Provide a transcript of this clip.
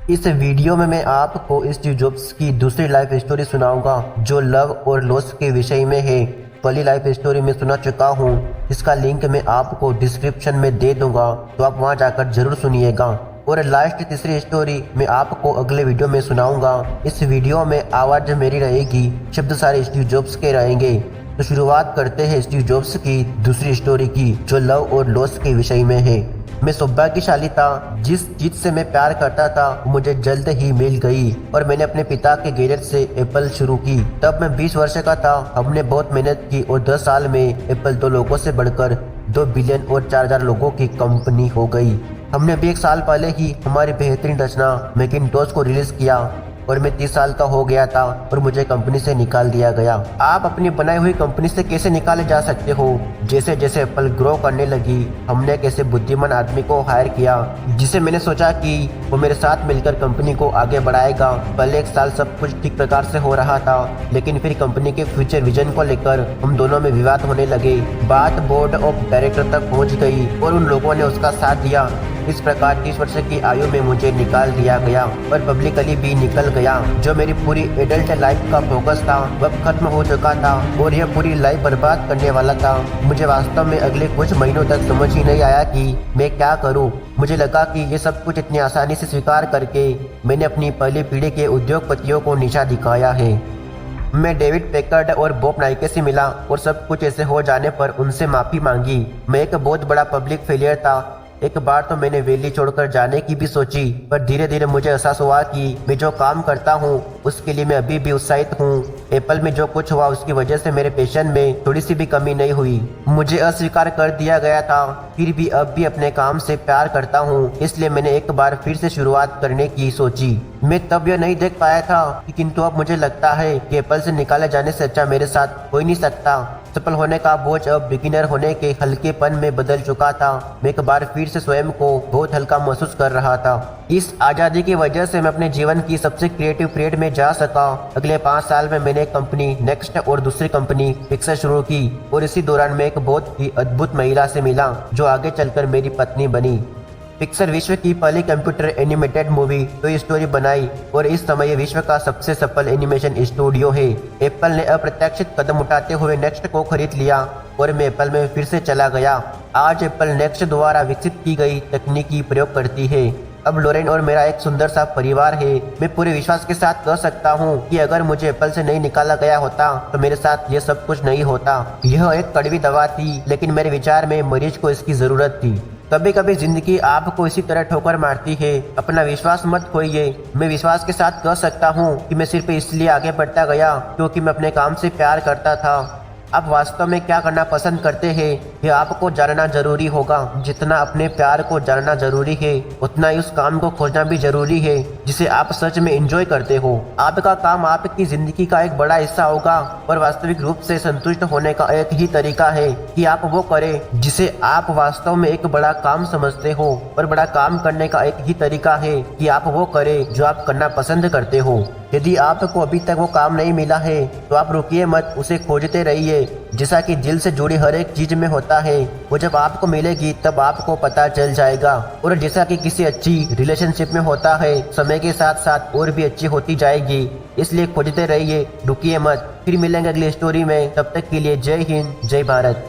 इस वीडियो में मैं आपको स्टीव जॉब्स की दूसरी लाइफ स्टोरी सुनाऊंगा जो लव और लॉस के विषय में है। पहली लाइफ स्टोरी में सुना चुका हूँ, इसका लिंक मैं आपको डिस्क्रिप्शन में दे दूंगा, तो आप वहां जाकर जरूर सुनिएगा। और लास्ट तीसरी स्टोरी मैं आपको अगले वीडियो में सुनाऊंगा। इस वीडियो में आवाज मेरी रहेगी, शब्द सारे स्टीव जॉब्स के रहेंगे। तो शुरुआत करते हैं स्टीव जॉब्स की दूसरी स्टोरी की जो लव और लॉस के विषय में है। मैं सौभाग्यशाली था, जिस चीज से मैं प्यार करता था वो मुझे जल्द ही मिल गई और मैंने अपने पिता के गैरेज से एप्पल शुरू की। तब मैं 20 वर्ष का था। हमने बहुत मेहनत की और 10 साल में एप्पल 2 लोगों से बढ़कर 2 बिलियन और 4000 लोगों की कंपनी हो गई। हमने अभी 1 साल पहले ही हमारी बेहतरीन रचना मैकिन्टोश को रिलीज किया और मैं 30 साल का हो गया था और मुझे कंपनी से निकाल दिया गया। आप अपनी बनाई हुई कंपनी से कैसे निकाले जा सकते हो? जैसे जैसे एप्पल ग्रो करने लगी, हमने कैसे बुद्धिमान आदमी को हायर किया जिसे मैंने सोचा कि वो मेरे साथ मिलकर कंपनी को आगे बढ़ाएगा। पहले 1 साल सब कुछ ठीक प्रकार से हो रहा था, लेकिन फिर कंपनी के फ्यूचर विजन को लेकर हम दोनों में विवाद होने लगे। बात बोर्ड ऑफ डायरेक्टर तक पहुंच गई और उन लोगों ने उसका साथ दिया। इस प्रकार 30 वर्ष की आयु में मुझे निकाल दिया गया और पब्लिकली भी निकल गया। जो मेरी पूरी एडल्ट लाइफ का फोकस था वह खत्म हो चुका था और यह पूरी लाइफ बर्बाद करने वाला था। मुझे वास्तव में अगले कुछ महीनों तक समझ ही नहीं आया कि मैं क्या करूं। मुझे लगा कि ये सब कुछ इतनी आसानी से स्वीकार करके मैंने अपनी पहली पीढ़ी के उद्योगपतियों को नीचा दिखाया है। मैं डेविड पैकर्ड और बॉब नाइके से मिला और सब कुछ ऐसे हो जाने पर उनसे माफी मांगी। मैं एक बहुत बड़ा पब्लिक फेलियर था। एक बार तो मैंने वैली छोड़कर जाने की भी सोची, पर धीरे धीरे मुझे एहसास हुआ कि मैं जो काम करता हूँ उसके लिए मैं अभी भी उत्साहित हूँ। एप्पल में जो कुछ हुआ उसकी वजह से मेरे पैशन में थोड़ी सी भी कमी नहीं हुई। मुझे अस्वीकार कर दिया गया था, फिर भी अब भी अपने काम से प्यार करता हूँ, इसलिए मैंने एक बार फिर से शुरुआत करने की सोची। मैं तब यह नहीं देख पाया था किंतु अब मुझे लगता है कि एप्पल से निकाले जाने से अच्छा मेरे साथ हो ही नहीं सकता। सफल होने का बोझ अब बिगिनर होने के हल्केपन में बदल चुका था। मैं एक बार फिर से स्वयं को बहुत हल्का महसूस कर रहा था। इस आजादी की वजह से मैं अपने जीवन की सबसे क्रिएटिव पीरियड में जा सका। अगले 5 साल में मैंने एक कंपनी नेक्स्ट और दूसरी कंपनी पिक्सर शुरू की और इसी दौरान मैं एक बहुत ही अद्भुत महिला से मिला जो आगे चलकर मेरी पत्नी बनी। पिक्सर विश्व की पहली computer animated movie toy story बनाई और इस समय विश्व का सबसे सफल एनिमेशन स्टूडियो है। एप्पल ने अप्रत्याशित कदम उठाते हुए नेक्स्ट को खरीद लिया और मैं एप्पल में फिर से चला गया। आज एप्पल नेक्स्ट द्वारा विकसित की गई तकनीकी प्रयोग करती है। अब लॉरेन और मेरा एक सुंदर सा परिवार है। मैं पूरे विश्वास के साथ कह सकता हूँ कि अगर मुझे एप्पल से नहीं निकाला गया होता तो मेरे साथ ये सब कुछ नहीं होता। यह एक कड़वी दवा थी, लेकिन मेरे विचार में मरीज को इसकी जरूरत थी। कभी कभी जिंदगी आपको इसी तरह ठोकर मारती है। अपना विश्वास मत खोइए। मैं विश्वास के साथ कह सकता हूँ कि मैं सिर्फ इसलिए आगे बढ़ता गया क्योंकि मैं अपने काम से प्यार करता था। आप वास्तव में क्या करना पसंद करते हैं यह आपको जानना जरूरी होगा। जितना अपने प्यार को जानना जरूरी है उतना ही उस काम को खोजना भी जरूरी है जिसे आप सच में एंजॉय करते हो। आपका काम आपकी जिंदगी का एक बड़ा हिस्सा होगा और वास्तविक रूप से संतुष्ट होने का एक ही तरीका है कि आप वो करें जिसे आप वास्तव में एक बड़ा काम समझते हो। और बड़ा काम करने का एक ही तरीका है कि आप वो करें जो आप करना पसंद करते हो। यदि आपको अभी तक वो काम नहीं मिला है तो आप रुकिए मत, उसे खोजते रहिए। जैसा कि दिल से जुड़ी हर एक चीज में होता है, वो जब आपको मिलेगी तब आपको पता चल जाएगा। और जैसा कि किसी अच्छी रिलेशनशिप में होता है, समय के साथ साथ और भी अच्छी होती जाएगी। इसलिए खोजते रहिए, रुकिए मत। फिर मिलेंगे अगली स्टोरी में। तब तक के लिए जय हिंद, जय भारत।